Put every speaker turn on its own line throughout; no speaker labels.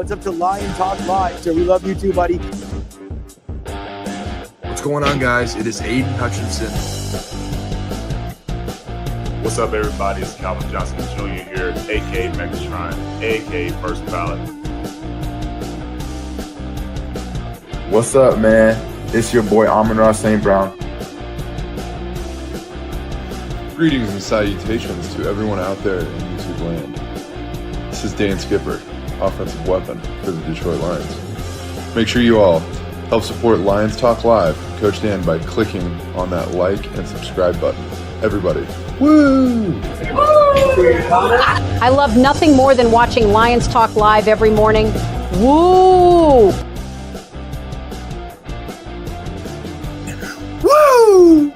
What's up to Lion Talk Live? So we love you too, buddy.
What's going on, guys? It is Aiden Hutchinson.
What's up, everybody? It's Calvin Johnson Jr. here, a.k.a. Megatron, a.k.a. First Ballot.
What's up, man? It's your boy Amon-Ra St. Brown.
Greetings and salutations to everyone out there in YouTube land. This is Dan Skipper, offensive weapon for the Detroit Lions. Make sure you all help support Lions Talk Live, Coach Dan, by clicking on that like and subscribe button. Everybody, woo!
I love nothing more than watching Lions Talk Live every morning. Woo!
Woo!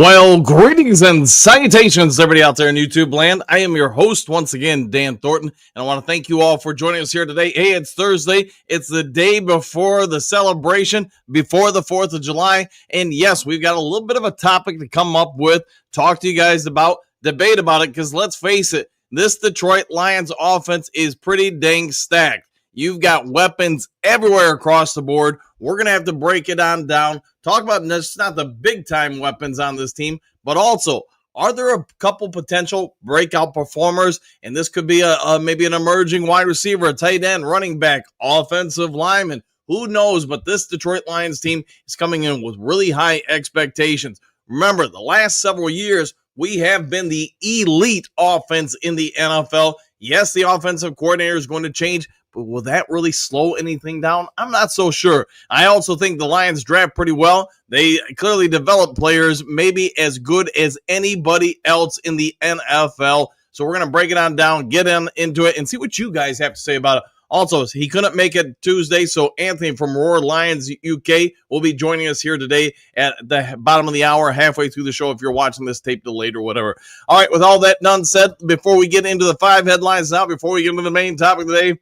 Well, greetings and salutations, everybody out there in YouTube land. I am your host, once again, Dan Thornton, and I want to thank you all for joining us here today. Hey, it's Thursday. It's the day before the celebration, before the 4th of July, and yes, we've got a little bit of a topic to come up with, talk to you guys about, debate about it, because let's face it, this Detroit Lions offense is pretty dang stacked. You've got weapons everywhere across the board. We're going to have to break it on down. Talk about just not the big-time weapons on this team, but also, are there a couple potential breakout performers? And this could be maybe an emerging wide receiver, a tight end, running back, offensive lineman. Who knows? But this Detroit Lions team is coming in with really high expectations. Remember, the last several years, we have been the elite offense in the NFL. Yes, the offensive coordinator is going to change, but will that really slow anything down? I'm not so sure. I also think the Lions draft pretty well. They clearly develop players maybe as good as anybody else in the NFL. So we're going to break it on down, get into it, and see what you guys have to say about it. Also, he couldn't make it Tuesday, so Anthony from Roar Lions UK will be joining us here today at the bottom of the hour, halfway through the show if you're watching this tape delayed or whatever. All right, with all that done said, before we get into the 5 headlines now, before we get into the main topic today,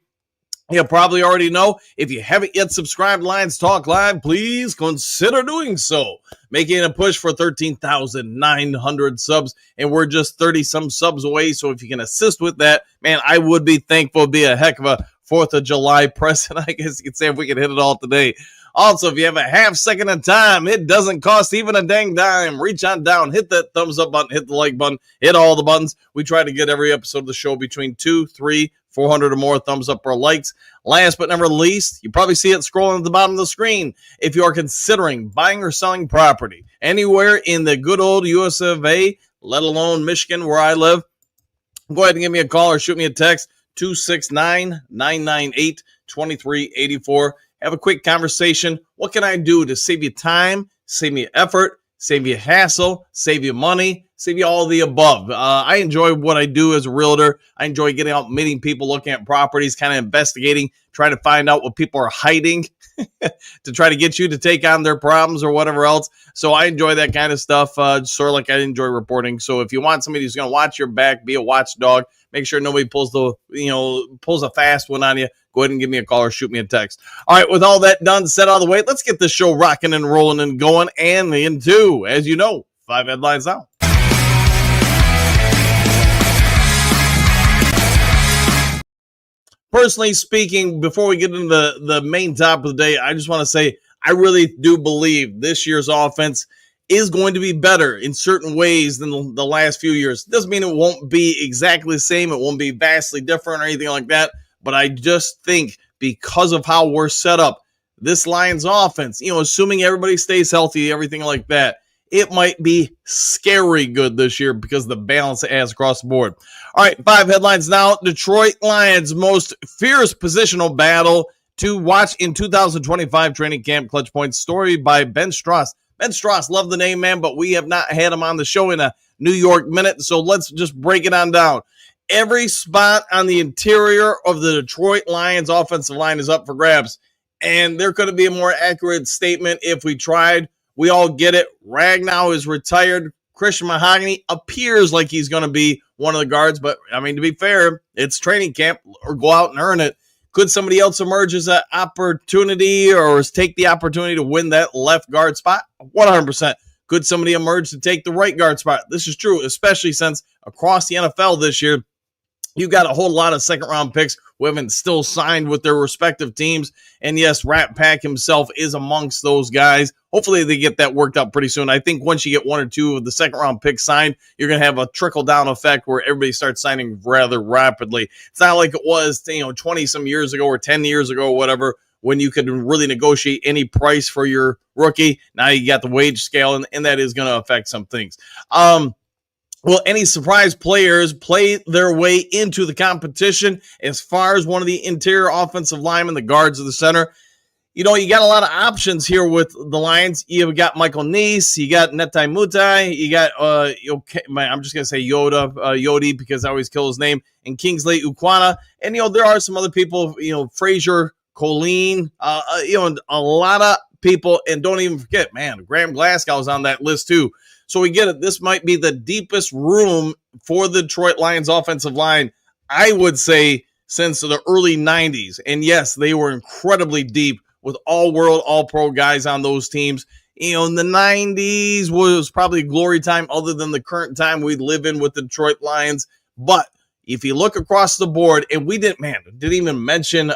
you probably already know, if you haven't yet subscribed to Lions Talk Live, please consider doing so. Making a push for 13,900 subs, and we're just 30-some subs away, so if you can assist with that, man, I would be thankful. It'd be a heck of a 4th of July present, I guess you could say, if we could hit it all today. Also, if you have a half second of time, it doesn't cost even a dang dime. Reach on down, hit that thumbs up button, hit the like button, hit all the buttons. We try to get every episode of the show between 200, 300, 400 or more thumbs up or likes. Last but never least, you probably see it scrolling at the bottom of the screen. If you are considering buying or selling property anywhere in the good old US of A, let alone Michigan where I live, go ahead and give me a call or shoot me a text, 269-998-2384. Have a quick conversation. What can I do to save you time, save me effort, save you hassle, save you money, save you all the above? I enjoy what I do as a realtor. I enjoy getting out, meeting people, looking at properties, kind of investigating, trying to find out what people are hiding to try to get you to take on their problems or whatever else. So I enjoy that kind of stuff, sort of like I enjoy reporting. So if you want somebody who's going to watch your back, be a watchdog, make sure nobody pulls a fast one on you, go ahead and give me a call or shoot me a text. All right, with all that done, set out of the way, let's get this show rocking and rolling and going and into, as you know, 5 headlines now. Personally speaking, before we get into the main topic of the day, I just want to say I really do believe this year's offense is going to be better in certain ways than the last few years. Doesn't mean it won't be exactly the same. It won't be vastly different or anything like that. But I just think because of how we're set up, this Lions offense, assuming everybody stays healthy, everything like that, it might be scary good this year because of the balance it has across the board. All right, 5 headlines now. Detroit Lions' most fierce positional battle to watch in 2025 training camp. Clutch Points story by Ben Strauss. Ben Strauss, love the name, man, but we have not had him on the show in a New York minute, so let's just break it on down. Every spot on the interior of the Detroit Lions offensive line is up for grabs, and there couldn't be a more accurate statement if we tried. We all get it. Ragnow is retired. Christian Mahogany appears like he's going to be one of the guards, but, I mean, to be fair, it's training camp, or go out and earn it. Could somebody else emerge as an opportunity or take the opportunity to win that left guard spot? 100%. Could somebody emerge to take the right guard spot? This is true, especially since across the NFL this year, you got a whole lot of second-round picks who haven't still signed with their respective teams. And yes, Rat Pack himself is amongst those guys. Hopefully they get that worked out pretty soon. I think once you get one or two of the second-round picks signed, you're going to have a trickle-down effect where everybody starts signing rather rapidly. It's not like it was 20-some years ago or 10 years ago or whatever, when you could really negotiate any price for your rookie. Now you got the wage scale, and that is going to affect some things. Will any surprise players play their way into the competition as far as one of the interior offensive linemen, the guards of the center? You got a lot of options here with the Lions. You've got Michael Neese, you got Netai Mutai, you got, I'm just going to say Yodi, because I always kill his name, and Kingsley Ukwana. And, there are some other people, Frazier, Colleen, a lot of people. And don't even forget, man, Graham Glasgow's on that list too. So we get it. This might be the deepest room for the Detroit Lions offensive line, I would say, since the early 90s. And yes, they were incredibly deep with all-world, all-pro guys on those teams. In the 90s was probably glory time other than the current time we live in with the Detroit Lions. But if you look across the board, and we didn't even mention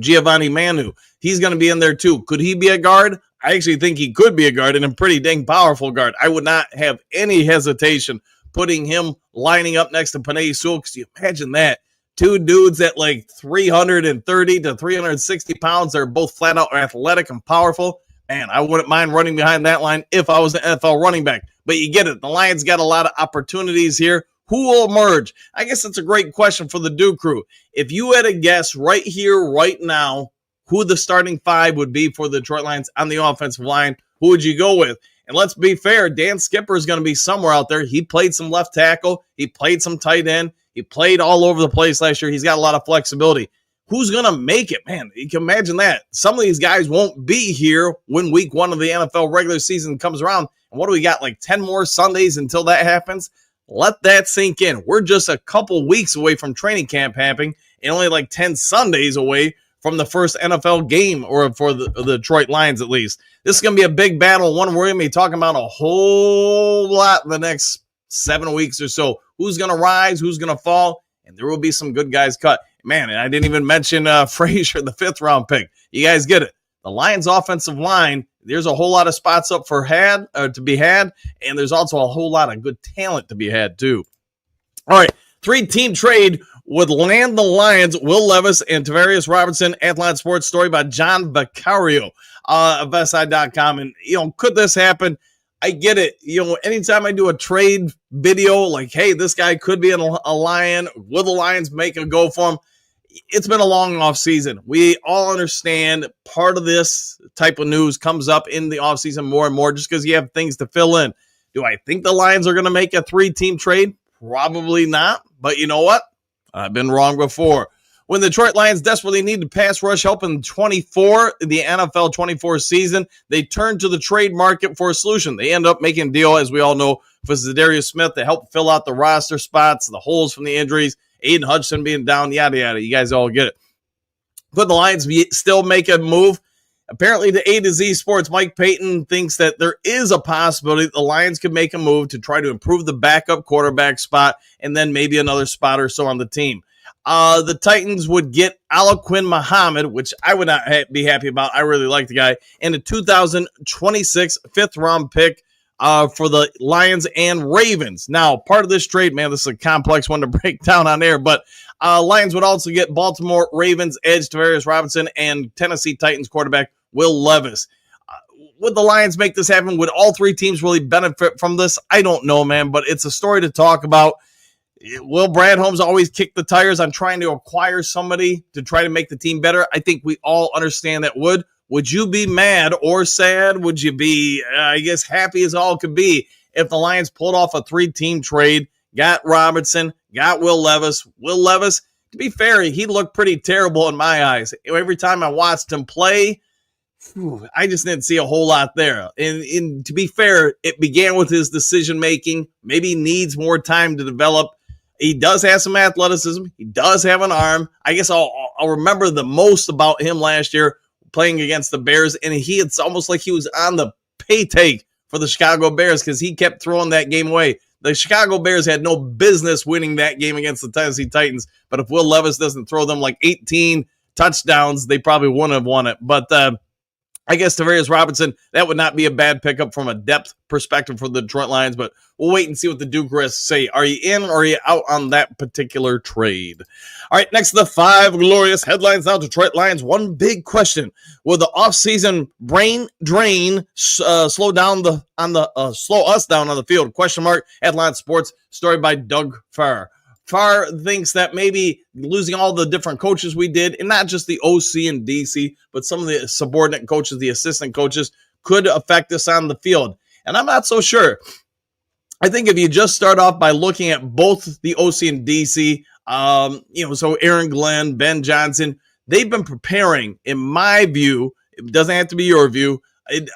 Giovanni Manu. He's going to be in there too. Could he be a guard? I actually think he could be a guard, and a pretty dang powerful guard. I would not have any hesitation putting him lining up next to Panay Sewell. Because you imagine that. Two dudes at like 330 to 360 pounds. They're both flat out athletic and powerful. Man, I wouldn't mind running behind that line if I was an NFL running back. But you get it. The Lions got a lot of opportunities here. Who will emerge? I guess it's a great question for the Duke crew. If you had a guess right here, right now, who the starting five would be for the Detroit Lions on the offensive line, who would you go with? And let's be fair, Dan Skipper is going to be somewhere out there. He played some left tackle. He played some tight end. He played all over the place last year. He's got a lot of flexibility. Who's going to make it? Man, you can imagine that. Some of these guys won't be here when week 1 of the NFL regular season comes around. And what do we got, like 10 more Sundays until that happens? Let that sink in. We're just a couple weeks away from training camp happening and only like 10 Sundays away from the first NFL game, or for the Detroit Lions at least. This is going to be a big battle, one we're going to be talking about a whole lot in the next 7 weeks or so. Who's going to rise, who's going to fall, and there will be some good guys cut. Man, and I didn't even mention Frazier, the 5th-round pick. You guys get it. The Lions' offensive line, there's a whole lot of spots up for to be had, and there's also a whole lot of good talent to be had, too. All right, 3-team trade would land the Lions, Will Levis and Tavarius Robertson. Athletic Sports story by John Vicario of SI.com. And, could this happen? I get it. Anytime I do a trade video, like, hey, this guy could be a Lion. Will the Lions make a go for him? It's been a long off season. We all understand part of this type of news comes up in the off season more and more just because you have things to fill in. Do I think the Lions are going to make a 3-team trade? Probably not. But you know what? I've been wrong before. When the Detroit Lions desperately needed pass rush help in the NFL 24 season, they turned to the trade market for a solution. They end up making a deal, as we all know, for Zadarius Smith to help fill out the roster spots, the holes from the injuries, Aiden Hutchinson being down, yada, yada. You guys all get it. Could the Lions still make a move? Apparently, to A to Z Sports, Mike Payton thinks that there is a possibility that the Lions could make a move to try to improve the backup quarterback spot and then maybe another spot or so on the team. The Titans would get Alaquin Muhammad, which I would not be happy about. I really like the guy. And a 2026 5th-round pick for the Lions and Ravens. Now, part of this trade, man, this is a complex one to break down on air, but Lions would also get Baltimore Ravens edge Tavarius Robinson and Tennessee Titans quarterback Will Levis. Would the Lions make this happen? Would all 3 teams really benefit from this? I don't know, man, but it's a story to talk about. Will Brad Holmes always kick the tires on trying to acquire somebody to try to make the team better? I think we all understand that would. Would you be mad or sad? Would you be, happy as all could be if the Lions pulled off a 3-team trade, got Robinson, got Will Levis? Will Levis, to be fair, he looked pretty terrible in my eyes. Every time I watched him play, I just didn't see a whole lot there. And to be fair, it began with his decision-making. Maybe he needs more time to develop. He does have some athleticism. He does have an arm. I guess I'll remember the most about him last year playing against the Bears, and it's almost like he was on the pay take for the Chicago Bears because he kept throwing that game away. The Chicago Bears had no business winning that game against the Tennessee Titans, but if Will Levis doesn't throw them like 18 touchdowns, they probably wouldn't have won it. But I guess Tavarius Robinson, that would not be a bad pickup from a depth perspective for the Detroit Lions, but we'll wait and see what the Duke Rest say. Are you in or are you out on that particular trade? All right, next to the 5 glorious headlines now. Detroit Lions, one big question. Will the offseason brain drain slow us down on the field? Question mark. Headline Sports, story by Doug Farr. Farr thinks that maybe losing all the different coaches we did, and not just the OC and DC, but some of the subordinate coaches, the assistant coaches, could affect us on the field. And I'm not so sure. I think if you just start off by looking at both the OC and DC, so Aaron Glenn, Ben Johnson, they've been preparing, in my view, it doesn't have to be your view,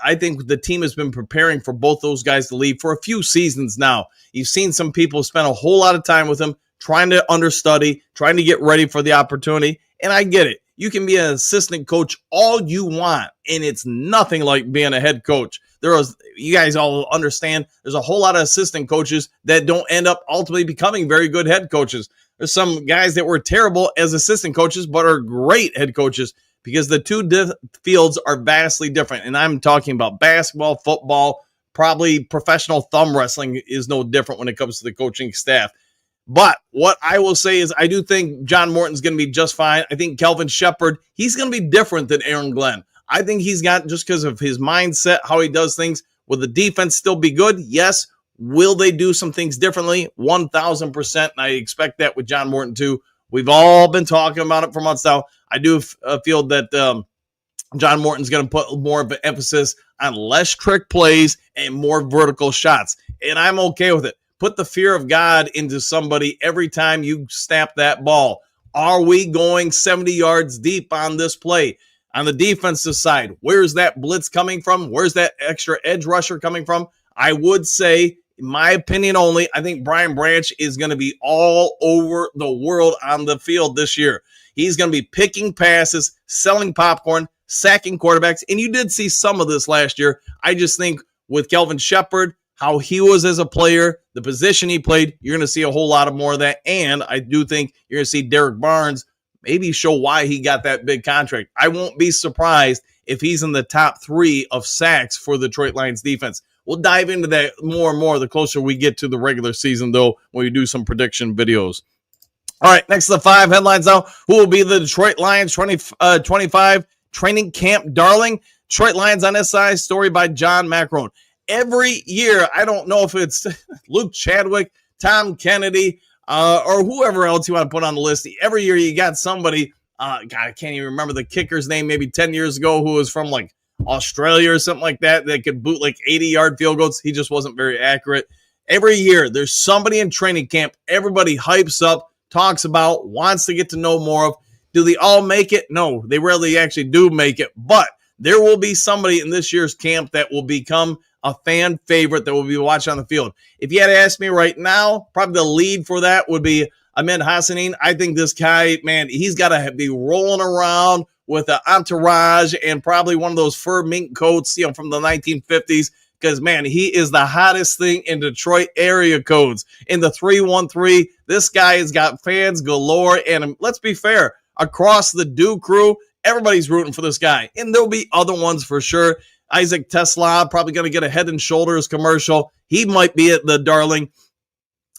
I think the team has been preparing for both those guys to leave for a few seasons now. You've seen some people spend a whole lot of time with them, trying to understudy, trying to get ready for the opportunity. And I get it. You can be an assistant coach all you want, and it's nothing like being a head coach. You guys all understand there's a whole lot of assistant coaches that don't end up ultimately becoming very good head coaches. There's some guys that were terrible as assistant coaches, but are great head coaches because the two fields are vastly different. And I'm talking about basketball, football, probably professional thumb wrestling is no different when it comes to the coaching staff. But what I will say is I do think John Morton's going to be just fine. I think Kelvin Shepard, he's going to be different than Aaron Glenn. I think he's got, just because of his mindset, how he does things, will the defense still be good? Yes. Will they do some things differently? 1,000%. And I expect that with John Morton too. We've all been talking about it for months now. I do feel that John Morton's going to put more of an emphasis on less trick plays and more vertical shots. And I'm okay with it. Put the fear of God into somebody every time you snap that ball. Are we going 70 yards deep on this play? On the defensive side, where's that blitz coming from? Where's that extra edge rusher coming from? I would say, in my opinion only, I think Brian Branch is going to be all over the world on the field this year. He's going to be picking passes, selling popcorn, sacking quarterbacks, and you did see some of this last year. I just think with Kelvin Shepard, how he was as a player, the position he played, you're going to see a whole lot of more of that. And I do think you're going to see Derek Barnes maybe show why he got that big contract. I won't be surprised if he's in the top 3 of sacks for the Detroit Lions defense. We'll dive into that more and more the closer we get to the regular season, though, when we do some prediction videos. All right, next to the 5 headlines now. Who will be the Detroit Lions 25 training camp darling? Detroit Lions on SI, story by John Macron. Every year, I don't know if it's Luke Chadwick, Tom Kennedy, or whoever else you want to put on the list. Every year you got somebody, God, I can't even remember the kicker's name, maybe 10 years ago, who was from like Australia or something like that could boot like 80-yard field goals. He just wasn't very accurate. Every year, there's somebody in training camp everybody hypes up, talks about, wants to get to know more of. Do they all make it? No, they rarely actually do make it. But there will be somebody in this year's camp that will become a fan favorite that will be watching on the field. If you had to ask me right now, probably the lead for that would be Ahmed Hassanin. I think this guy, man, he's got to be rolling around with an entourage and probably one of those fur mink coats, from the 1950s, because, man, he is the hottest thing in Detroit area codes. In the 313, this guy has got fans galore, and let's be fair, across the Duke crew, everybody's rooting for this guy, and there'll be other ones for sure. Isaac Tesla probably going to get a Head and Shoulders commercial. He might be at the darling.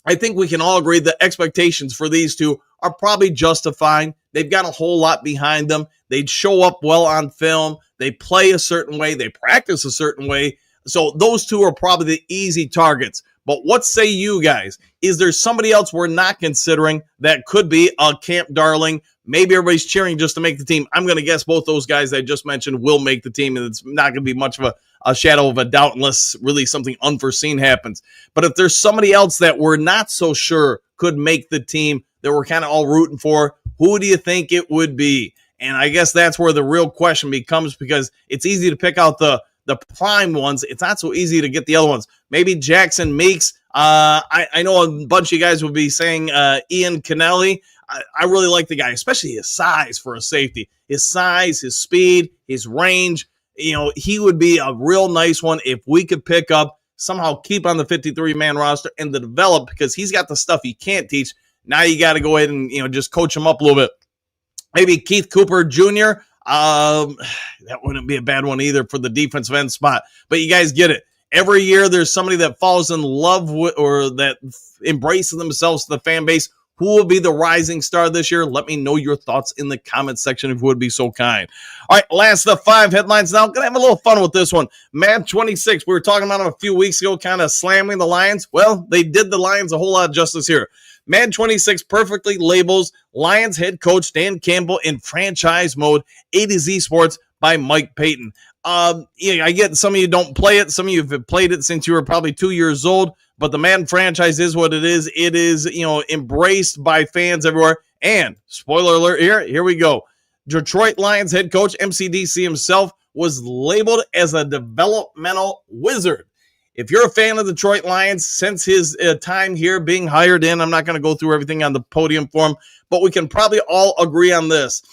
I think we can all agree the expectations for these two are probably justified. They've got a whole lot behind them. They show up well on film. They play a certain way. They practice a certain way. So those two are probably the easy targets. But what say you guys? Is there somebody else we're not considering that could be a camp darling? Maybe everybody's cheering just to make the team. I'm going to guess both those guys I just mentioned will make the team, and it's not going to be much of a shadow of a doubt unless really something unforeseen happens. But if there's somebody else that we're not so sure could make the team that we're kind of all rooting for, who do you think it would be? And I guess that's where the real question becomes, because it's easy to pick out the prime ones. It's not so easy to get the other ones. Maybe Jackson Meeks. I know a bunch of you guys will be saying Ian Kennelly. I really like the guy, especially his size for a safety. His size, his speed, his range. he would be a real nice one if we could pick up, somehow keep on the 53-man roster and to develop, because he's got the stuff you can't teach. Now you got to go ahead and, just coach him up a little bit. Maybe Keith Cooper Jr., that wouldn't be a bad one either for the defensive end spot. But you guys get it. Every year there's somebody that falls in love with or that embraces themselves to the fan base. Who will be the rising star this year? Let me know your thoughts in the comments section if you would be so kind. All right, last of the 5 headlines now. Going to have a little fun with this one. Mad 26, we were talking about him a few weeks ago, kind of slamming the Lions. Well, they did the Lions a whole lot of justice here. Mad 26 perfectly labels Lions head coach Dan Campbell in franchise mode, A to Z Sports by Mike Payton. I get some of you don't play it. Some of you have played it since you were probably 2 years old. But the Madden franchise is what it is. It is, embraced by fans everywhere. And spoiler alert here we go. Detroit Lions head coach MCDC himself was labeled as a developmental wizard. If you're a fan of the Detroit Lions, since his time here being hired in, I'm not going to go through everything on the podium for him, but we can probably all agree on this.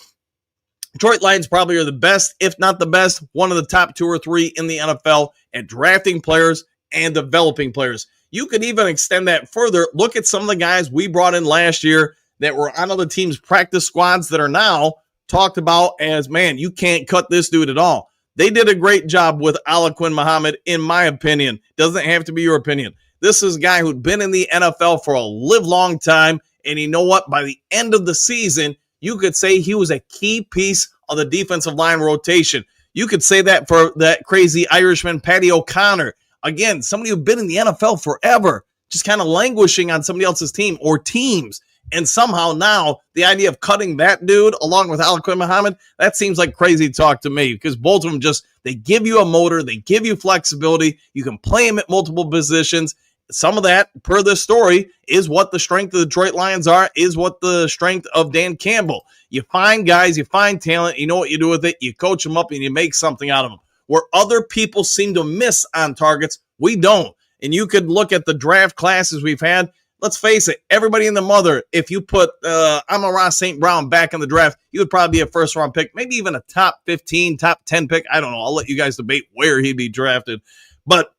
Detroit Lions probably are the best, if not the best, one of the top 2 or 3 in the NFL at drafting players and developing players. You could even extend that further. Look at some of the guys we brought in last year that were on other teams' practice squads that are now talked about as, man, you can't cut this dude at all. They did a great job with Alaquin Muhammad, in my opinion. Doesn't have to be your opinion. This is a guy who'd been in the NFL for a live long time, and you know what? By the end of the season, you could say he was a key piece of the defensive line rotation. You could say that for that crazy Irishman, Patty O'Connor. Again, somebody who's been in the NFL forever, just kind of languishing on somebody else's team or teams. And somehow now the idea of cutting that dude along with Alaquin Muhammad, that seems like crazy talk to me, because both of them they give you a motor, they give you flexibility. You can play them at multiple positions. Some of that, per this story, is what the strength of the Detroit Lions are, is what the strength of Dan Campbell. You find guys, you find talent, you know what you do with it, you coach them up and you make something out of them. Where other people seem to miss on targets, we don't. And you could look at the draft classes we've had. Let's face it, everybody in the mother, if you put Amon-Ra St. Brown back in the draft, he would probably be a first-round pick, maybe even a top 15, top 10 pick. I don't know. I'll let you guys debate where he'd be drafted. But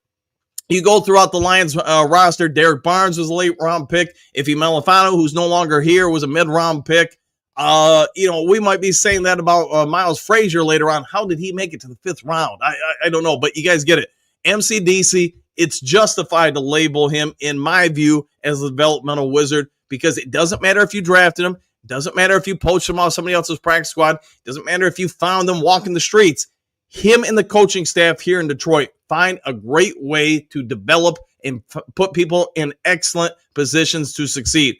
you go throughout the Lions roster, Derek Barnes was a late-round pick. Ify Melifonwu, who's no longer here, was a mid-round pick. We might be saying that about Miles Frazier later on. How did he make it to the 5th round? I don't know, but you guys get it. MCDC, it's justified to label him, in my view, as a developmental wizard, because it doesn't matter if you drafted him. It doesn't matter if you poached him off somebody else's practice squad. It doesn't matter if you found him walking the streets. Him and the coaching staff here in Detroit find a great way to develop and put people in excellent positions to succeed.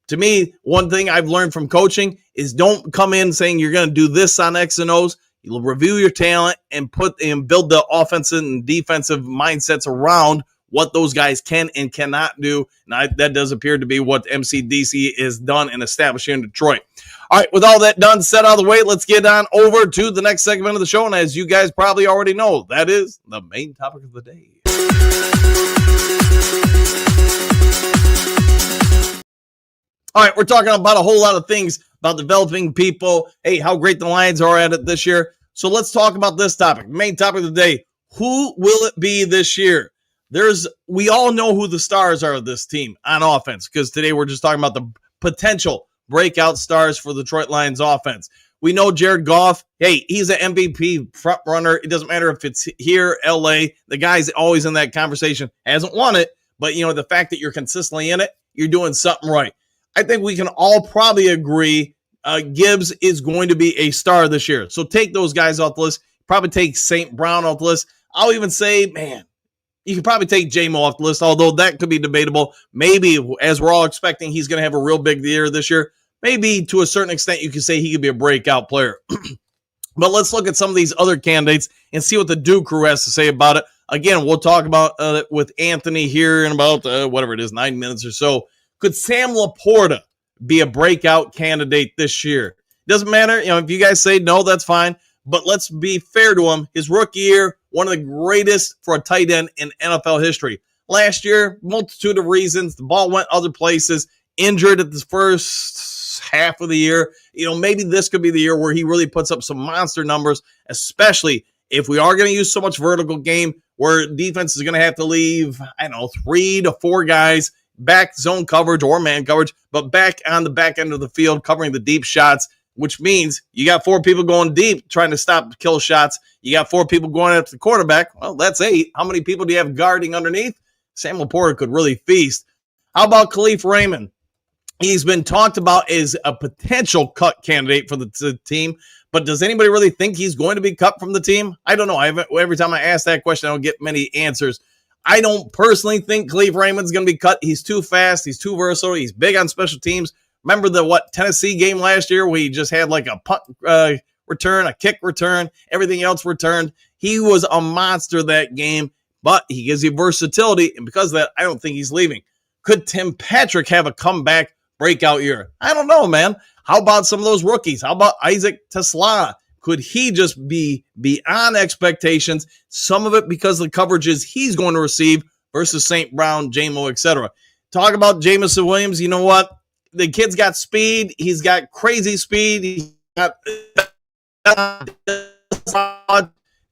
To me, one thing I've learned from coaching is don't come in saying you're going to do this on X and O's. You'll review your talent and build the offensive and defensive mindsets around what those guys can and cannot do. And that does appear to be what MCDC has done and established here in Detroit. All right, with all that done, set out of the way, let's get on over to the next segment of the show. And as you guys probably already know, that is the main topic of the day. All right, we're talking about a whole lot of things about developing people. Hey, how great the Lions are at it this year. So let's talk about this topic. Main topic of the day. Who will it be this year? We all know who the stars are of this team on offense, because today we're just talking about the potential breakout stars for the Detroit Lions offense. We know Jared Goff. Hey, he's an MVP front runner. It doesn't matter if it's here, LA. The guy's always in that conversation. Hasn't won it, but the fact that you're consistently in it, you're doing something right. I think we can all probably agree Gibbs is going to be a star this year. So take those guys off the list. Probably take St. Brown off the list. I'll even say, man, you could probably take J-Mo off the list, although that could be debatable. Maybe, as we're all expecting, he's going to have a real big year this year. Maybe to a certain extent, you could say he could be a breakout player. But let's look at some of these other candidates and see what the Duke crew has to say about it. Again, we'll talk about it with Anthony here in about, 9 minutes or so. Could Sam Laporta be a breakout candidate this year? Doesn't matter. If you guys say no, that's fine. But let's be fair to him. His rookie year, one of the greatest for a tight end in NFL history. Last year, multitude of reasons. The ball went other places. Injured at the first half of the year. Maybe this could be the year where he really puts up some monster numbers, especially If we are going to use so much vertical game where defense is going to have to leave, 3 to 4 guys back zone coverage or man coverage, but back on the back end of the field covering the deep shots, which means you got 4 people going deep trying to stop kill shots. You got 4 people going after the quarterback. Well, that's 8. How many people do you have guarding underneath? Sam Laporta could really feast. How about Khalif Raymond? He's been talked about as a potential cut candidate for the team, but does anybody really think he's going to be cut from the team? I don't know. Every time I ask that question, I don't get many answers. I don't personally think Khalif Raymond's going to be cut. He's too fast. He's too versatile. He's big on special teams. Remember the Tennessee game last year where he just had like a punt return, a kick return, everything else returned. He was a monster that game, but he gives you versatility, and because of that, I don't think he's leaving. Could Tim Patrick have a comeback breakout year? I don't know, man. How about some of those rookies? How about Isaac Tesla? Could he just be beyond expectations? Some of it because of the coverages he's going to receive versus St. Brown, J-Mo, etc. Talk about Jameson Williams. You know what? The kid's got speed. He's got crazy speed. He's got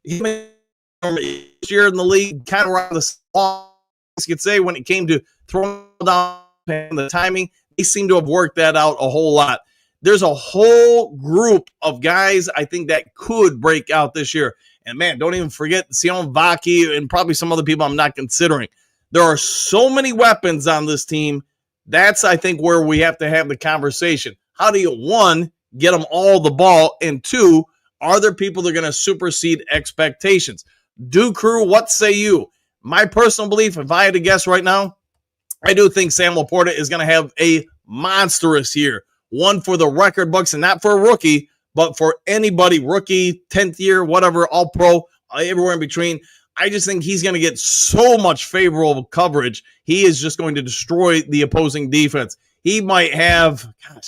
year in the league, kind of around the small, you could say, when it came to throwing down the timing. They seem to have worked that out a whole lot. There's a whole group of guys I think that could break out this year. And man, don't even forget Sion Vaki and probably some other people I'm not considering. There are so many weapons on this team. That's, I think, where we have to have the conversation. How do you, 1, get them all the ball, and 2, are there people that are going to supersede expectations? Duke Crew, what say you? My personal belief, if I had to guess right now, I do think Sam Laporta is going to have a monstrous year. One for the record books, and not for a rookie, but for anybody, rookie, 10th year, whatever, all pro, everywhere in between. I just think he's going to get so much favorable coverage. He is just going to destroy the opposing defense. He might have,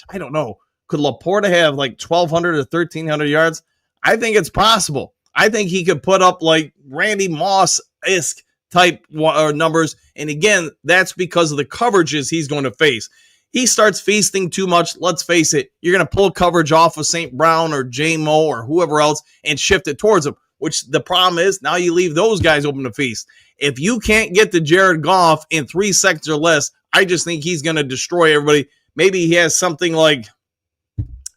I don't know. Could Laporta have like 1,200 or 1,300 yards? I think it's possible. I think he could put up like Randy Moss-esque type numbers. And again, that's because of the coverages he's going to face. He starts feasting too much. Let's face it. You're going to pull coverage off of St. Brown or J-Mo or whoever else and shift it towards him, which the problem is now you leave those guys open to feast. If you can't get to Jared Goff in 3 seconds or less, I just think he's going to destroy everybody. Maybe he has something like,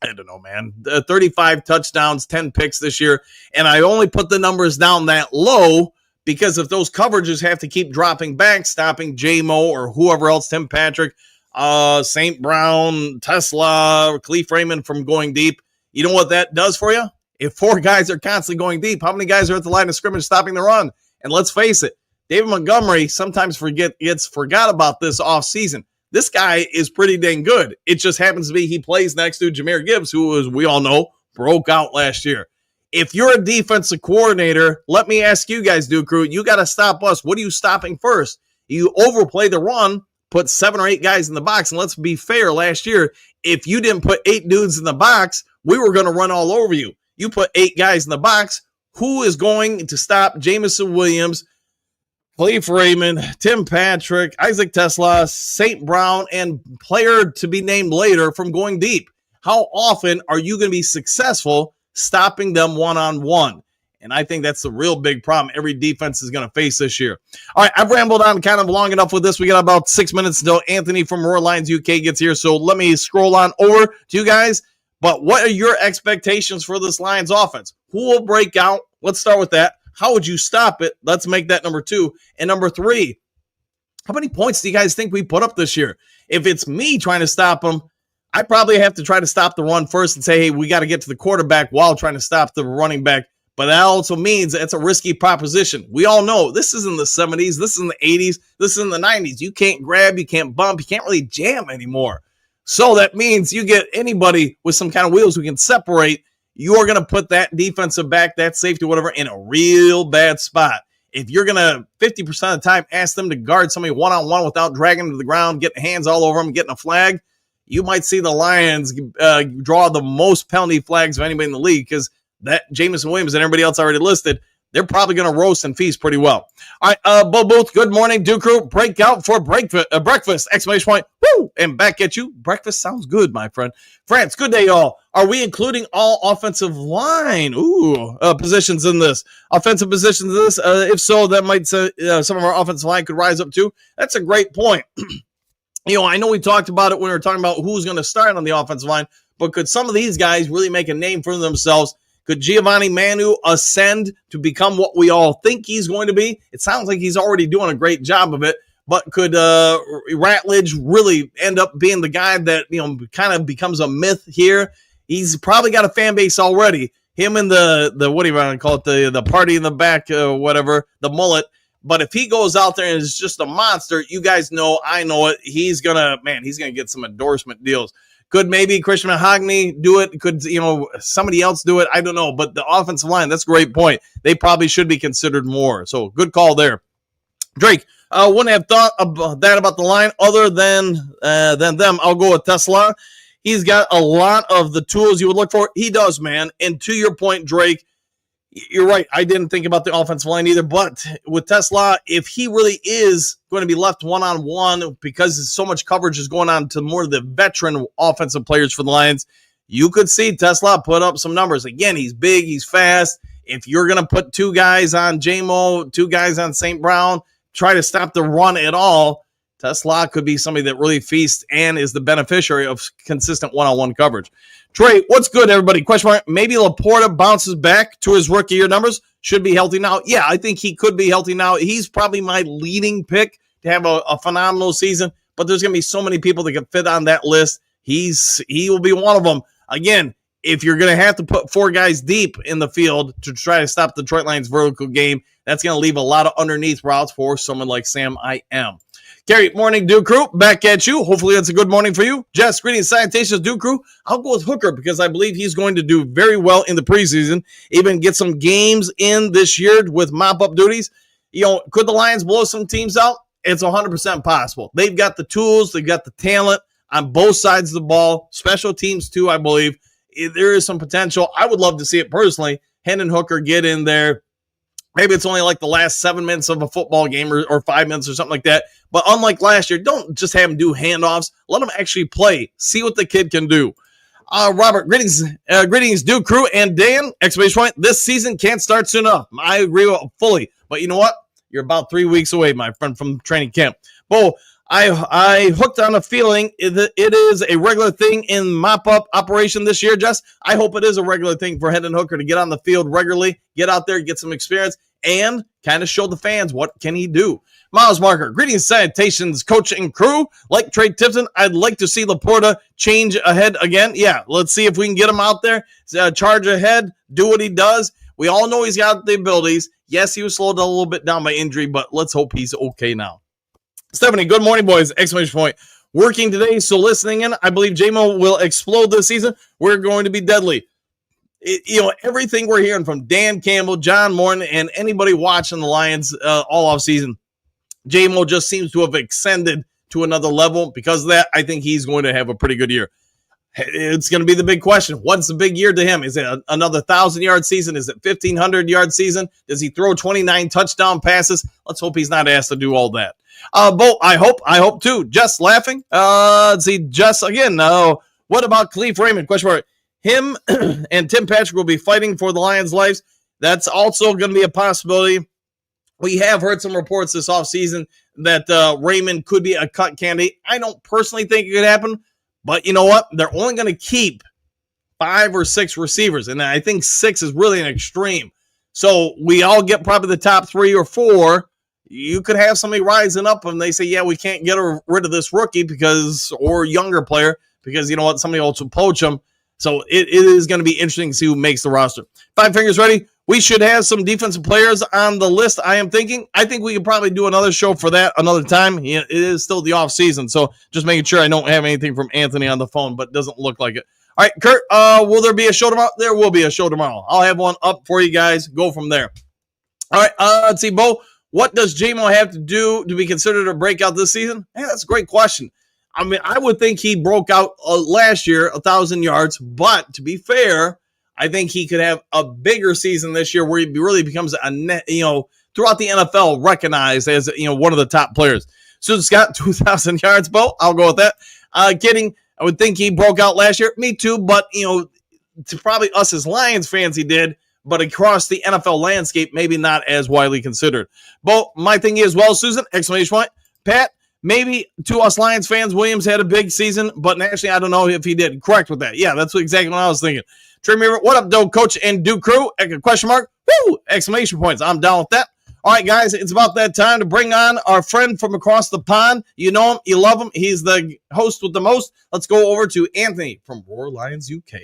I don't know, man, 35 touchdowns, 10 picks this year. And I only put the numbers down that low because if those coverages have to keep dropping back, stopping J-Mo or whoever else, Tim Patrick, St. Brown, Tesla, Khalif Raymond from going deep, you know what that does for you? If 4 guys are constantly going deep, how many guys are at the line of scrimmage stopping the run? And let's face it, David Montgomery sometimes gets forgot about this offseason. This guy is pretty dang good. It just happens to be he plays next to Jahmyr Gibbs, who, as we all know, broke out last year. If you're a defensive coordinator, let me ask you guys, Duke Crew, you got to stop us. What are you stopping first? You overplay the run, put 7 or 8 guys in the box, and let's be fair, last year, if you didn't put 8 dudes in the box, we were going to run all over you. You put 8 guys in the box. Who is going to stop Jameson Williams, Khalif Raymond, Tim Patrick, Isaac Tesla, St. Brown, and player to be named later from going deep? How often are you going to be successful stopping them one-on-one? And I think that's the real big problem every defense is going to face this year. All right, I've rambled on kind of long enough with this. We got about 6 minutes until Anthony from Roar Lions UK gets here. So let me scroll on over to you guys. But what are your expectations for this Lions offense? Who will break out? Let's start with that. How would you stop it? Let's make that number 2. And number 3, how many points do you guys think we put up this year? If it's me trying to stop them, I probably have to try to stop the run first and say, hey, we got to get to the quarterback while trying to stop the running back. But that also means it's a risky proposition. We all know this is in the 70s, this is in the 80s, this is in the 90s. You can't grab, you can't bump, you can't really jam anymore. So that means you get anybody with some kind of wheels who can separate. You're going to put that defensive back, that safety, whatever, in a real bad spot. If you're going to 50% of the time ask them to guard somebody one-on-one without dragging them to the ground, getting hands all over them, getting a flag, you might see the Lions draw the most penalty flags of anybody in the league because that Jameson Williams and everybody else already listed, they're probably going to roast and feast pretty well. All right, Bo Booth, good morning. Duke Crew, breakout for breakfast, exclamation point. Woo! And back at you. Breakfast sounds good, my friend. France, good day, y'all. Are we including all offensive line positions in this? Offensive positions in this? If so, that might some of our offensive line could rise up too. That's a great point. I know we talked about it when we were talking about who's going to start on the offensive line, but could some of these guys really make a name for themselves? Could Giovanni Manu ascend to become what we all think he's going to be? It sounds like he's already doing a great job of it, but could Ratledge really end up being the guy that, kind of becomes a myth here? He's probably got a fan base already. Him and the what do you want to call it? The party in the back, whatever, the mullet. But if he goes out there and is just a monster, you guys know, I know it. He's gonna get some endorsement deals. Could maybe Christian Mahogany do it? Could, somebody else do it? I don't know. But the offensive line, that's a great point. They probably should be considered more. So good call there. Drake, wouldn't have thought about that about the line other than them. I'll go with Tesla. He's got a lot of the tools you would look for. He does, man. And to your point, Drake, you're right. I didn't think about the offensive line either. But with Tesla, if he really is going to be left one-on-one because so much coverage is going on to more of the veteran offensive players for the Lions, you could see Tesla put up some numbers. Again, he's big, he's fast. If you're going to put two guys on JMO, two guys on St. Brown, try to stop the run at all, Tesla could be somebody that really feasts and is the beneficiary of consistent one-on-one coverage. Trey, what's good, everybody? Question mark. Maybe Laporta bounces back to his rookie year numbers. Should be healthy now. Yeah, I think he could be healthy now. He's probably my leading pick to have a phenomenal season, but there's going to be so many people that can fit on that list. He will be one of them. Again, if you're going to have to put four guys deep in the field to try to stop the Detroit Lions' vertical game, that's going to leave a lot of underneath routes for someone like Sam I am. Gary, morning, Duke Crew. Back at you. Hopefully that's a good morning for you. Jess, greetings, salutations, Duke Crew. I'll go with Hooker because I believe he's going to do very well in the preseason, even get some games in this year with mop-up duties. Could the Lions blow some teams out? It's 100% possible. They've got the tools. They've got the talent on both sides of the ball. Special teams, too, I believe. There is some potential. I would love to see it personally. Hendon Hooker get in there. Maybe it's only like the last 7 minutes of a football game or 5 minutes or something like that. But unlike last year, don't just have him do handoffs. Let him actually play. See what the kid can do. Robert, greetings, Duke Crew and Dan, exclamation point. This season can't start soon enough. I agree fully. But you know what? You're about 3 weeks away, my friend, from training camp. Bo, I hooked on a feeling that it is a regular thing in mop-up operation this year, Jess. I hope it is a regular thing for Hendon Hooker to get on the field regularly, get out there, get some experience, and kind of show the fans what can he do. Miles Marker, greetings, salutations, coach and crew. Like Trey Tipton, I'd like to see Laporta change ahead again. Yeah, let's see if we can get him out there, charge ahead, do what he does. We all know he's got the abilities. Yes, he was slowed a little bit down by injury, but let's hope he's okay now. Stephanie, good morning, boys. Exclamation point. Working today, so listening in. I believe JMO will explode this season. We're going to be deadly. Everything we're hearing from Dan Campbell, John Morton, and anybody watching the Lions all off season, JMO just seems to have ascended to another level. Because of that, I think he's going to have a pretty good year. It's going to be the big question. What's the big year to him? Is it another 1,000-yard season? Is it 1,500-yard season? Does he throw 29 touchdown passes? Let's hope he's not asked to do all that. Bo, I hope too. Just laughing. Let's see, Just again. What about Khalif Raymond? Question mark. Him and Tim Patrick will be fighting for the Lions' lives. That's also going to be a possibility. We have heard some reports this offseason that Raymond could be a cut candidate. I don't personally think it could happen, but you know what? They're only going to keep 5 or 6 receivers, and I think 6 is really an extreme. So we all get probably the top 3 or 4. You could have somebody rising up and they say, yeah, we can't get rid of this rookie or younger player because, you know what, somebody else will poach him. So it is going to be interesting to see who makes the roster. 5 fingers ready. We should have some defensive players on the list, I am thinking. I think we could probably do another show for that another time. It is still the off season, so just making sure I don't have anything from Anthony on the phone, but it doesn't look like it. All right, Kurt, will there be a show tomorrow? There will be a show tomorrow. I'll have one up for you guys. Go from there. All right, let's see, Bo. What does JMO have to do to be considered a breakout this season? Hey, that's a great question. I mean, I would think he broke out last year, 1,000 yards. But to be fair, I think he could have a bigger season this year where he really becomes a net, throughout the NFL recognized as, one of the top players. So Scott, 2,000 yards, Bo. I'll go with that. Kidding. I would think he broke out last year. Me too. But, to probably us as Lions fans, he did. But across the NFL landscape, maybe not as widely considered. Bo, my thing is, well, Susan, exclamation point. Pat, maybe to us Lions fans, Williams had a big season, but actually, I don't know if he did. Correct with that. Yeah, that's exactly what I was thinking. Trey Mirror, what up, Doe Coach and Duke Crew? Question mark. Woo! Exclamation points. I'm down with that. All right, guys, it's about that time to bring on our friend from across the pond. You know him, you love him. He's the host with the most. Let's go over to Anthony from Roar Lions UK.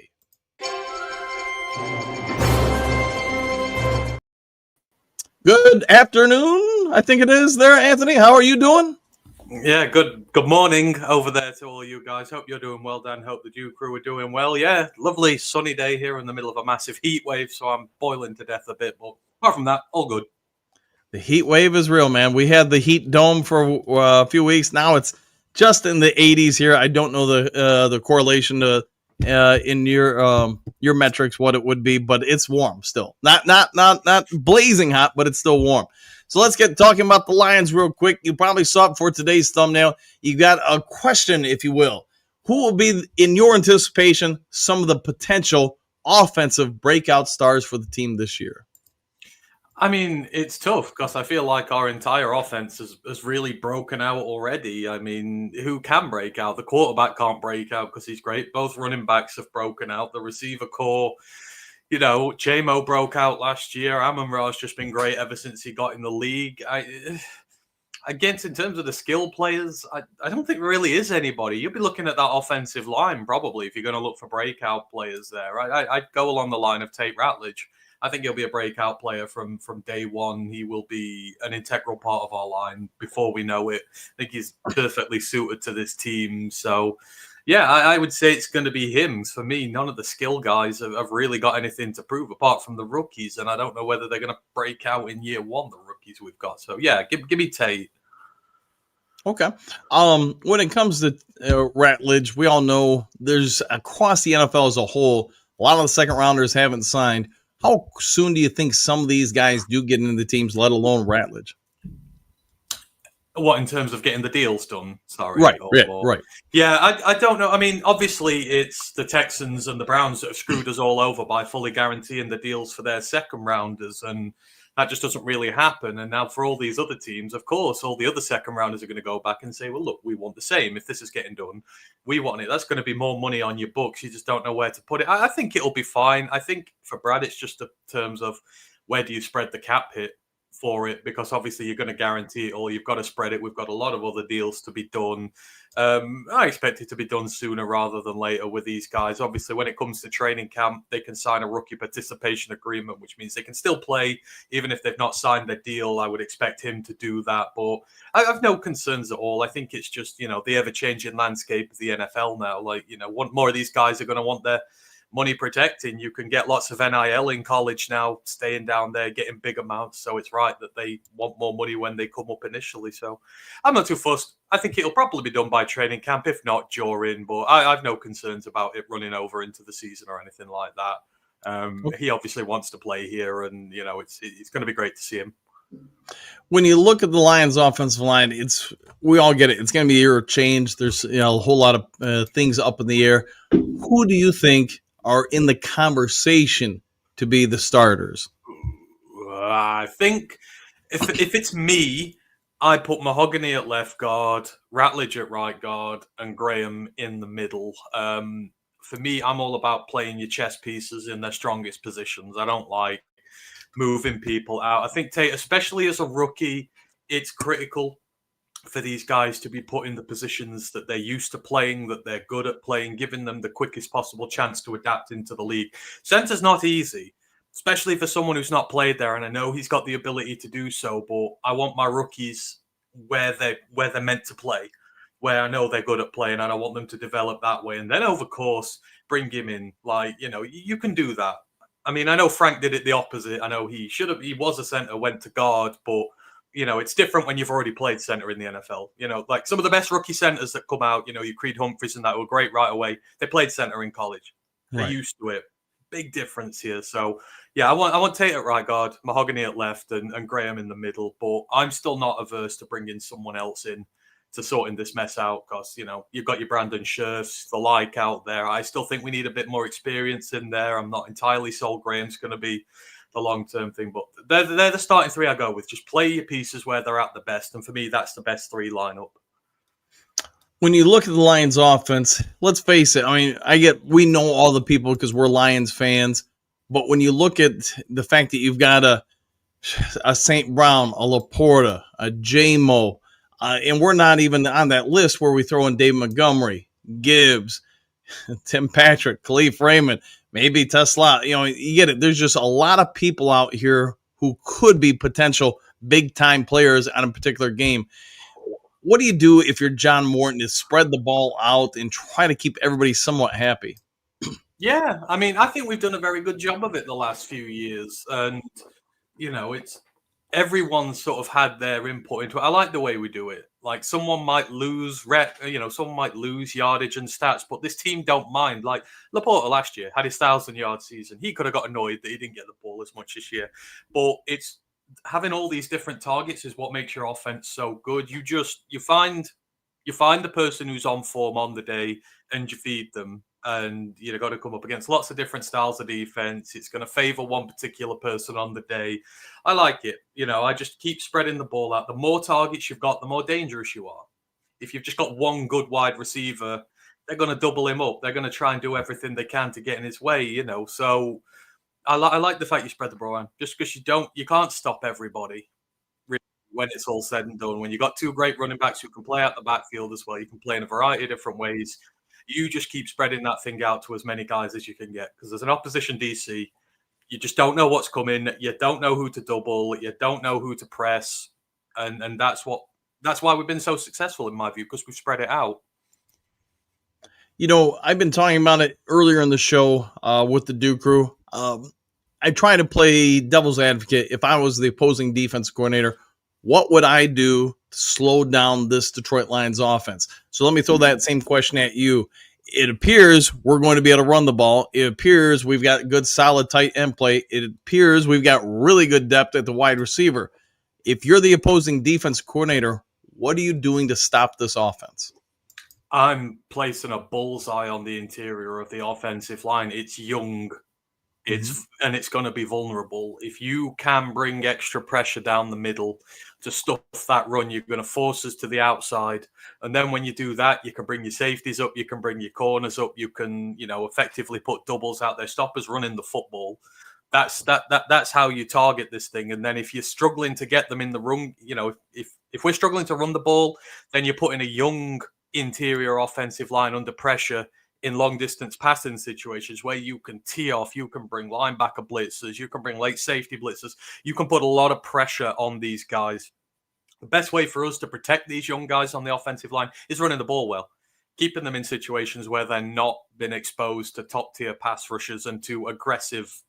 Good afternoon, I think it is there, Anthony. How are you doing?
Yeah, good morning over there to all you guys. Hope you're doing well, Dan. Hope the Duke crew are doing well. Yeah, lovely sunny day here in the middle of a massive heat wave, so I'm boiling to death a bit. But apart from that, all good.
The heat wave is real, man. We had the heat dome for a few weeks. Now it's just in the 80s here. I don't know the correlation to in your metrics what it would be, but it's warm still. Not blazing hot, but it's still warm. So let's get talking about the Lions real quick. You probably saw it for today's thumbnail. You got a question, if you will. Who will be, in your anticipation, some of the potential offensive breakout stars for the team this year?
I mean, it's tough because I feel like our entire offense has really broken out already. I mean, who can break out? The quarterback can't break out because he's great. Both running backs have broken out. The receiver core, J-Mo broke out last year. Amon-Ra's just been great ever since he got in the league. Against, in terms of the skill players, I don't think there really is anybody. You'll be looking at that offensive line probably if you're going to look for breakout players there. I'd go along the line of Tate Ratledge. I think he'll be a breakout player from day one. He will be an integral part of our line before we know it. I think he's perfectly suited to this team. So, yeah, I would say it's going to be him. For me, none of the skill guys have really got anything to prove apart from the rookies. And I don't know whether they're going to break out in year one, the rookies we've got. So, yeah, give me Tate.
Okay. When it comes to Ratledge, we all know there's across the NFL as a whole, a lot of the second rounders haven't signed. How soon do you think some of these guys do get into the teams, let alone Ratledge?
What, in terms of getting the deals done? Sorry.
Right.
Yeah, I don't know. I mean, obviously, it's the Texans and the Browns that have screwed us all over by fully guaranteeing the deals for their second rounders, and that just doesn't really happen. And now for all these other teams, of course, all the other second rounders are going to go back and say, well, look, we want the same. If this is getting done, we want it. That's going to be more money on your books. You just don't know where to put it. I think it'll be fine. I think for Brad, it's just in terms of where do you spread the cap hit for it, because obviously you're going to guarantee it all. You've got to spread it. We've got a lot of other deals to be done. I expect it to be done sooner rather than later with these guys. Obviously, when it comes to training camp, they can sign a rookie participation agreement, which means they can still play even if they've not signed their deal. I would expect him to do that, but I have no concerns at all. I think it's just, the ever-changing landscape of the NFL now. More of these guys are going to want their money protecting. You can get lots of NIL in college now, staying down there, getting big amounts. So it's right that they want more money when they come up initially. So I'm not too fussed. I think it'll probably be done by training camp, if not during, but I have no concerns about it running over into the season or anything like that. He obviously wants to play here, and, it's going to be great to see him.
When you look at the Lions offensive line, we all get it. It's going to be a year of change. There's a whole lot of things up in the air. Who do you think are in the conversation to be the starters?
I think if it's me, I put Mahogany at left guard, Ratledge at right guard, and Graham in the middle. For me, I'm all about playing your chess pieces in their strongest positions. I don't like moving people out. I think Tate, especially as a rookie, it's critical for these guys to be put in the positions that they're used to playing, that they're good at playing, giving them the quickest possible chance to adapt into the league. Center's not easy, especially for someone who's not played there, and I know he's got the ability to do so, but I want my rookies where they're meant to play, where I know they're good at playing, and I want them to develop that way. And then over course, bring him in. You can do that. I mean, I know Frank did it the opposite. I know he was a center, went to guard, but it's different when you've already played center in the NFL. Like some of the best rookie centers that come out, your Creed Humphreys and that were great right away. They played center in college. They're used to it. big difference here. So yeah, I want Tate at right guard, Mahogany at left, and Graham in the middle. But I'm still not averse to bringing someone else in to sorting this mess out, because you've got your Brandon Scherfs, the like out there. I still think we need a bit more experience in there. I'm not entirely sold Graham's going to be the long-term thing, but they're the starting three I go with. Just play your pieces where they're at the best, and for me, that's the best three lineup.
When you look at the Lions offense, let's face it. I mean, we know all the people because we're Lions fans, but when you look at the fact that you've got a St. Brown, a Laporta, a J-Mo, and we're not even on that list where we throw in Dave Montgomery, Gibbs, Tim Patrick, Khalif Raymond, maybe Tesla. You get it. There's just a lot of people out here who could be potential big-time players on a particular game. What do you do if you're John Morton, is spread the ball out and try to keep everybody somewhat happy?
Yeah, I mean, I think we've done a very good job of it the last few years. And, it's everyone sort of had their input into it. I like the way we do it. Like, someone might lose someone might lose yardage and stats, but this team don't mind. Like, Laporta last year had his 1,000-yard season. He could have got annoyed that he didn't get the ball as much this year. But it's having all these different targets is what makes your offense so good. You find the person who's on form on the day, and you feed them. And you've got to come up against lots of different styles of defense. It's going to favor one particular person on the day. I like it. I just keep spreading the ball out. The more targets you've got, the more dangerous you are. If you've just got one good wide receiver, they're going to double him up. They're going to try and do everything they can to get in his way, So I like the fact you spread the ball around, just because you can't stop everybody really when it's all said and done. When you've got two great running backs who can play out the backfield as well, you can play in a variety of different ways. You just keep spreading that thing out to as many guys as you can get, because as an opposition DC, you just don't know what's coming. You don't know who to double. You don't know who to press, and that's why we've been so successful in my view, because we've spread it out.
I've been talking about it earlier in the show with the Duke crew. I try to play devil's advocate. If I was the opposing defense coordinator, what would I do to slow down this Detroit Lions offense? So let me throw that same question at you. It appears we're going to be able to run the ball. It appears we've got good, solid, tight end play. It appears we've got really good depth at the wide receiver. If you're the opposing defense coordinator, what are you doing to stop this offense?
I'm placing a bullseye on the interior of the offensive line. It's young. And it's going to be vulnerable. If you can bring extra pressure down the middle to stuff that run, you're going to force us to the outside. And then when you do that, you can bring your safeties up, you can bring your corners up, you can, effectively put doubles out there, stop us running the football. That's how you target this thing. And then if you're struggling to get them in the run, if we're struggling to run the ball, then you're putting a young interior offensive line under pressure in long distance passing situations where you can tee off, you can bring linebacker blitzers, you can bring late safety blitzers, you can put a lot of pressure on these guys. The best way for us to protect these young guys on the offensive line is running the ball well, keeping them in situations where they're not been exposed to top tier pass rushers and to aggressive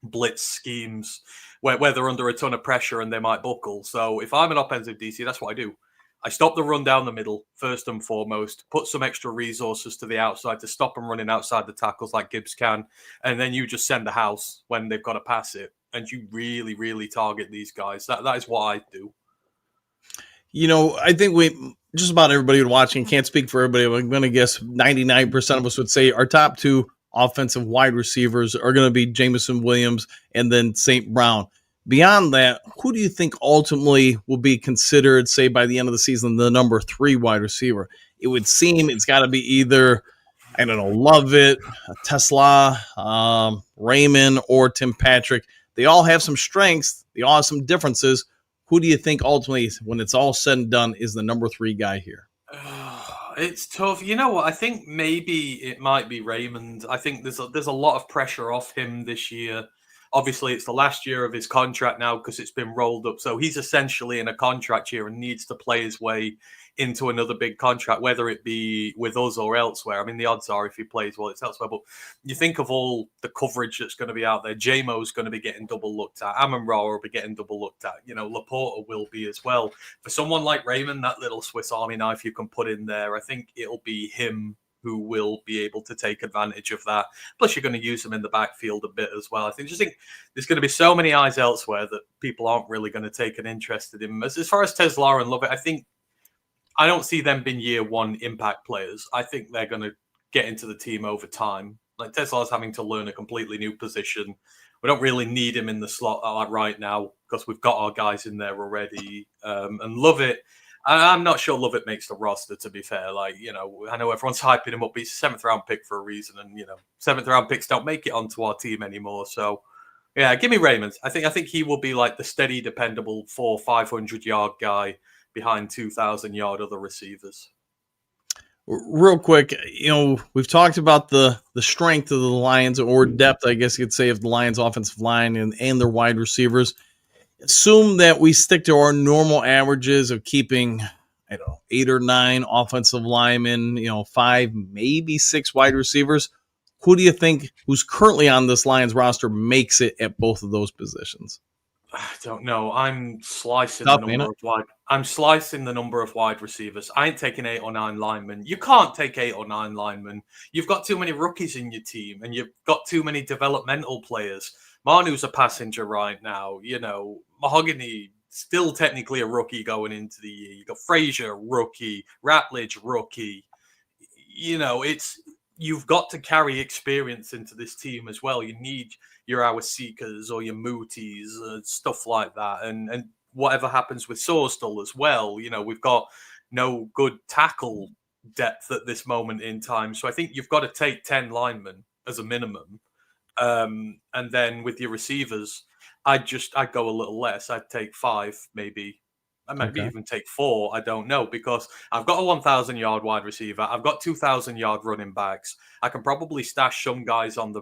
blitz schemes where they're under a ton of pressure and they might buckle. So if I'm an offensive DC, that's what I do. I stop the run down the middle, first and foremost, put some extra resources to the outside to stop them running outside the tackles like Gibbs can, and then you just send the house when they've got to pass it, and you really, really target these guys. That is what I do.
I think just about everybody watching, can't speak for everybody, but I'm going to guess 99% of us would say our top two offensive wide receivers are going to be Jameson Williams and then St. Brown. Beyond that, who do you think ultimately will be considered, say, by the end of the season, the number 3 wide receiver? It would seem it's got to be either, Lovett, Tesla, Raymond, or Tim Patrick. They all have some strengths. They all have some differences. Who do you think ultimately, when it's all said and done, is the number 3 guy here?
It's tough. You know what? I think maybe it might be Raymond. I think there's a lot of pressure off him this year. Obviously, it's the last year of his contract now because it's been rolled up. So he's essentially in a contract year and needs to play his way into another big contract, whether it be with us or elsewhere. I mean, the odds are if he plays well, it's elsewhere. But you think of all the coverage that's going to be out there. J-Mo's going to be getting double looked at. Amon-Ra will be getting double looked at. Laporta will be as well. For someone like Raymond, that little Swiss Army knife you can put in there, I think it'll be him who will be able to take advantage of that. Plus, you're going to use them in the backfield a bit as well. I think there's going to be so many eyes elsewhere that people aren't really going to take an interest in him. As far as Tesla and Lovett, I don't see them being year one impact players. I think they're going to get into the team over time. Like Tesla's having to learn a completely new position. We don't really need him in the slot right now because we've got our guys in there already. And Lovett, I'm not sure Lovett makes the roster, to be fair. Like, I know everyone's hyping him up, but he's a 7th round pick for a reason. And, 7th round picks don't make it onto our team anymore. So, yeah, give me Raymond. I think he will be like the steady, dependable 500-yard guy behind 2,000-yard other receivers.
Real quick, we've talked about the strength of the Lions, or depth, I guess you could say, of the Lions' offensive line and their wide receivers. Assume that we stick to our normal averages of keeping, 8 or 9 offensive linemen, 5, maybe 6 wide receivers. Who do you think, who's currently on this Lions roster, makes it at both of those positions?
I don't know. I'm slicing the number of wide receivers. I ain't taking 8 or 9 linemen. You can't take 8 or 9 linemen. You've got too many rookies in your team, and you've got too many developmental players. Manu's a passenger right now. Mahogany, still technically a rookie going into the year. You got Frazier, rookie. Ratledge, rookie. You've got to carry experience into this team as well. You need your Seekers or your Mooties, stuff like that. And whatever happens with Sorsdal as well. We've got no good tackle depth at this moment in time. So I think you've got to take 10 linemen as a minimum. And then with your receivers, I'd go a little less. I'd take 5, maybe. I might even take 4. I don't know, because I've got a 1,000-yard wide receiver. I've got 2,000-yard running backs. I can probably stash some guys on the,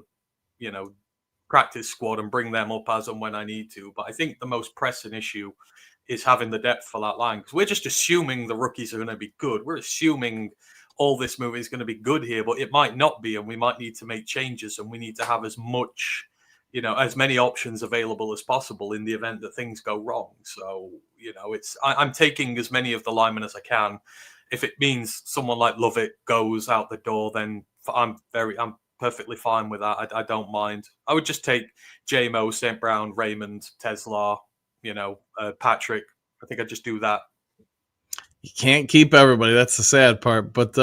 practice squad and bring them up as and when I need to. But I think the most pressing issue is having the depth for that line, because we're just assuming the rookies are going to be good. We're assuming all this movie is going to be good here, but it might not be, and we might need to make changes, and we need to have as much, as many options available as possible in the event that things go wrong. So, I'm taking as many of the linemen as I can. If it means someone like Lovett goes out the door, then I'm perfectly fine with that. I don't mind. I would just take J-Mo, St. Brown, Raymond, Tesla, Patrick. I think I'd just do that.
You can't keep everybody. That's the sad part. But,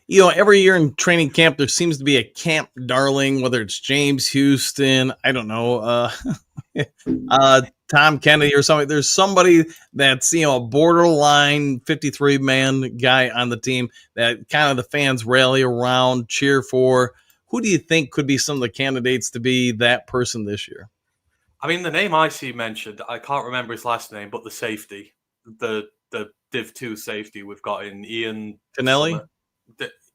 every year in training camp, there seems to be a camp darling, whether it's James Houston, I don't know, Tom Kennedy or something. There's somebody that's, a borderline 53-man guy on the team that kind of the fans rally around, cheer for. Who do you think could be some of the candidates to be that person this year?
I mean, the name I see mentioned, I can't remember his last name, but the safety, the Div 2 safety we've got in Ian
Kennelly?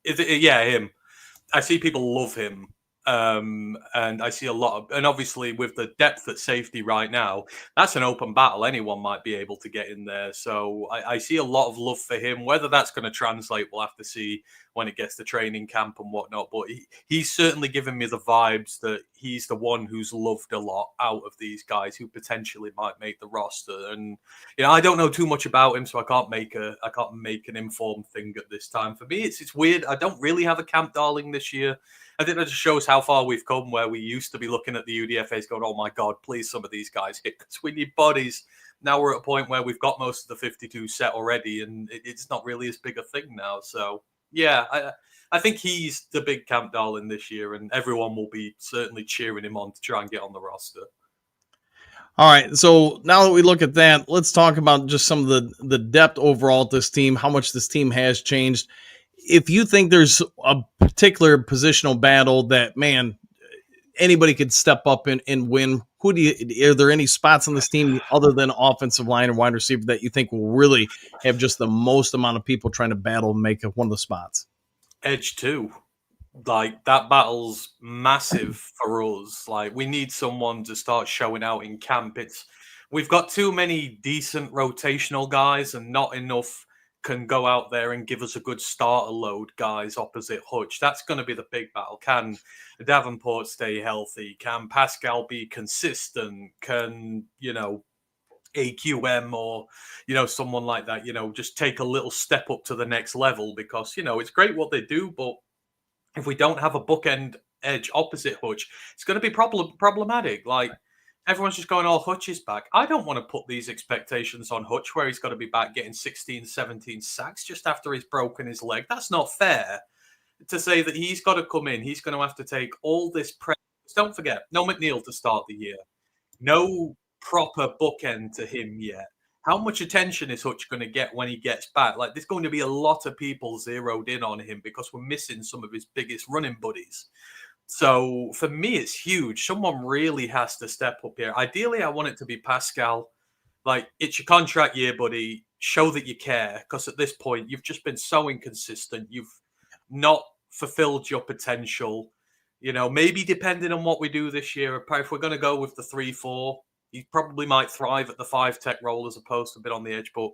Yeah, him. I see people love him. And I see a lot of, and obviously with the depth at safety right now, that's an open battle. Anyone might be able to get in there. So I see a lot of love for him. Whether that's going to translate, we'll have to see when it gets to training camp and whatnot. But he's certainly given me the vibes that he's the one who's loved a lot out of these guys who potentially might make the roster. And I don't know too much about him, so I can't make an informed thing at this time. For me, it's weird. I don't really have a camp darling this year. I think that just shows how far we've come, where we used to be looking at the UDFAs going, oh my God, please, some of these guys hit, because we need bodies. Now we're at a point where we've got most of the 52 set already, and it's not really as big a thing now. So, yeah, I think he's the big camp darling this year, and everyone will be certainly cheering him on to try and get on the roster.
All right, so now that we look at that, let's talk about just some of the depth overall at this team, how much this team has changed. If you think there's a particular positional battle that, man, anybody could step up and win, are there any spots on this team other than offensive line and wide receiver that you think will really have just the most amount of people trying to battle and make one of the spots?
Edge 2. Like, that battle's massive for us. Like, we need someone to start showing out in camp. We've got too many decent rotational guys and not enough can go out there and give us a good starter load guys opposite Hutch. That's going to be the big battle. Can Davenport stay healthy? Can Pascal be consistent? Can, AQM or, someone like that, just take a little step up to the next level? Because, it's great what they do, but if we don't have a bookend edge opposite Hutch, it's going to be problematic. Like, everyone's just going, Hutch is back. I don't want to put these expectations on Hutch where he's got to be back getting 16, 17 sacks just after he's broken his leg. That's not fair to say that he's got to come in. He's going to have to take all this pressure. Don't forget, no McNeil to start the year. No proper bookend to him yet. How much attention is Hutch going to get when he gets back? Like, there's going to be a lot of people zeroed in on him because we're missing some of his biggest running buddies. So for me, it's huge. Someone really has to step up here. Ideally, I want it to be Pascal. Like, it's your contract year, buddy. Show that you care, because at this point, you've just been so inconsistent. You've not fulfilled your potential. You know, maybe depending on what we do this year, if we're going to go with the 3-4, he probably might thrive at the 5-tech role as opposed to a bit on the edge. But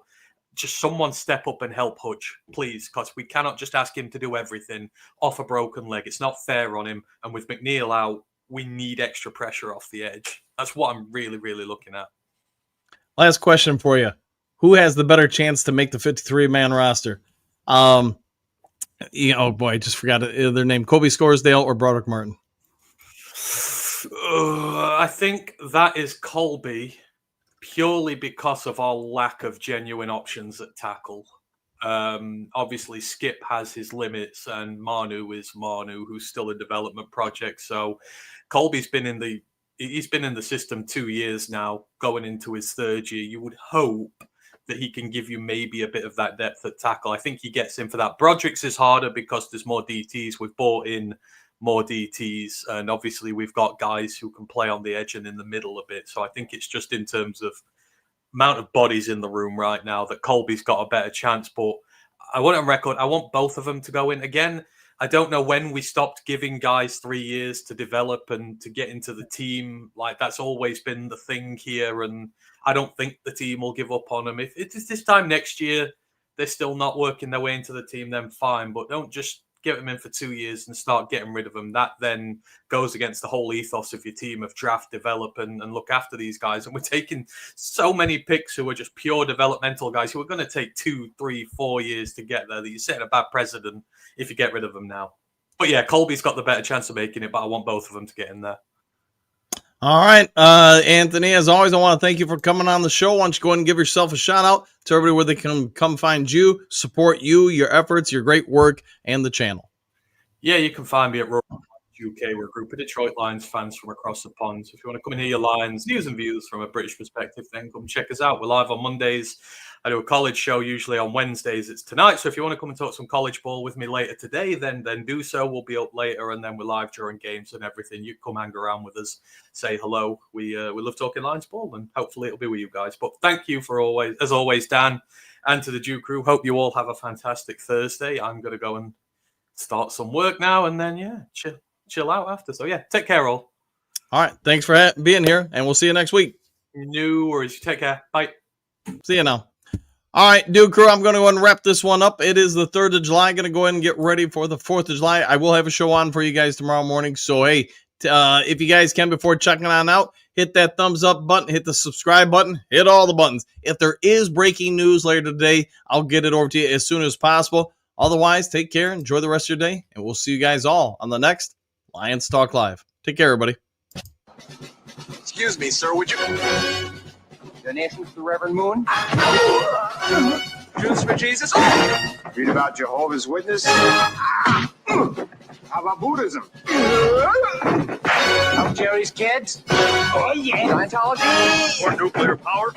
just someone step up and help Hutch, please, because we cannot just ask him to do everything off a broken leg. It's not fair on him. And with McNeil out, we need extra pressure off the edge. That's what I'm really, really looking at.
Last question for you. Who has the better chance to make the 53-man roster? Oh, boy, I just forgot their name. Kobe Scoresdale or Broderick Martin?
I think that is Colby, purely because of our lack of genuine options at tackle. Obviously, Skip has his limits, and Manu is Manu, who's still a development project. So Colby's been in the system 2 years now, going into his third year. You would hope that he can give you maybe a bit of that depth at tackle. I think he gets in for that. Broderick's is harder because there's more DTs. We've brought in more DTs, and obviously we've got guys who can play on the edge and in the middle a bit. So I think it's just in terms of amount of bodies in the room right now that Colby's got a better chance. But I want on record, I want both of them to go in. Again, I don't know when we stopped giving guys 3 years to develop and to get into the team. Like, that's always been the thing here, and I don't think the team will give up on them. If it's this time next year, they're still not working their way into the team, then fine. But don't just get them in for 2 years and start getting rid of them. That then goes against the whole ethos of your team of draft, develop, and look after these guys. And we're taking so many picks who are just pure developmental guys who are going to take 2, 3, 4 years to get there, that you're setting a bad precedent if you get rid of them now. But yeah, Colby's got the better chance of making it, but I want both of them to get in there.
All right, Anthony, as always, I want to thank you for coming on the show. Why don't you go ahead and give yourself a shout out to everybody where they can come find you, support you, your efforts, your great work, and the channel.
Yeah, you can find me at ROTUK UK. We're a group of Detroit Lions fans from across the pond. So if you want to come and hear your Lions news and views from a British perspective, then come check us out. We're live on Mondays. I do a college show usually on Wednesdays. It's tonight. So if you want to come and talk some college ball with me later today, then do so. We'll be up later, and then we're live during games and everything. You come hang around with us, say hello. We love talking Lions ball, and hopefully it'll be with you guys. But thank you for as always, Dan, and to the Dew crew. Hope you all have a fantastic Thursday. I'm going to go and start some work now, and then chill out after. So take care all.
All right, thanks for being here, and we'll see you next week.
No worries. Take care. Bye.
See you now. All right, Dew crew, I'm going to go and wrap this one up. It is the 3rd of July. I'm going to go ahead and get ready for the 4th of July. I will have a show on for you guys tomorrow morning. So, hey, if you guys can, before checking on out, hit that thumbs up button, hit the subscribe button, hit all the buttons. If there is breaking news later today, I'll get it over to you as soon as possible. Otherwise, take care, enjoy the rest of your day, and we'll see you guys all on the next Lions Talk Live. Take care, everybody.
Excuse me, sir, would you...
Donations to Reverend Moon.
Jews for Jesus?
Read about Jehovah's Witness? How about Buddhism?
Help Jerry's kids.
Oh, yeah.
Scientology.
Or nuclear power?